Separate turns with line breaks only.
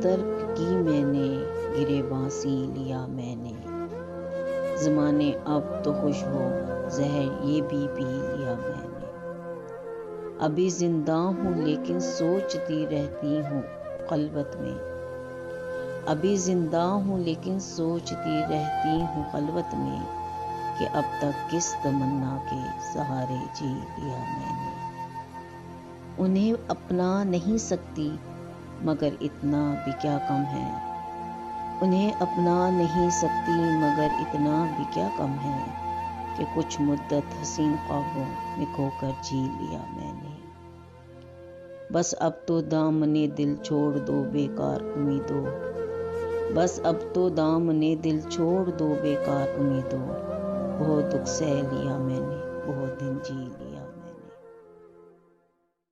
तर्क की मैंने, गिरेबांसी लिया मैंने। ज़माने अब तो खुश हो, ज़हर ये भी पी लिया मैंने। अभी जिंदा हूँ लेकिन सोचती रहती हूँ खलवत में। अभी जिंदा हूँ लेकिन सोचती रहती हूँ खलवत में कि अब तक किस तमन्ना के सहारे जी लिया मैंने। उन्हें अपना नहीं सकती मगर इतना भी क्या कम है। उन्हें अपना नहीं सकती मगर इतना भी क्या कम है कि कुछ मुद्दत हसीन ख्वाबों में खोकर जी लिया मैंने। बस अब तो दामने दिल छोड़ दो बेकार उम्मीदों। बस अब तो दामने दिल छोड़ दो बेकार उम्मीदों। बहुत दुख सह लिया मैंने, बहुत दिन जी लिया।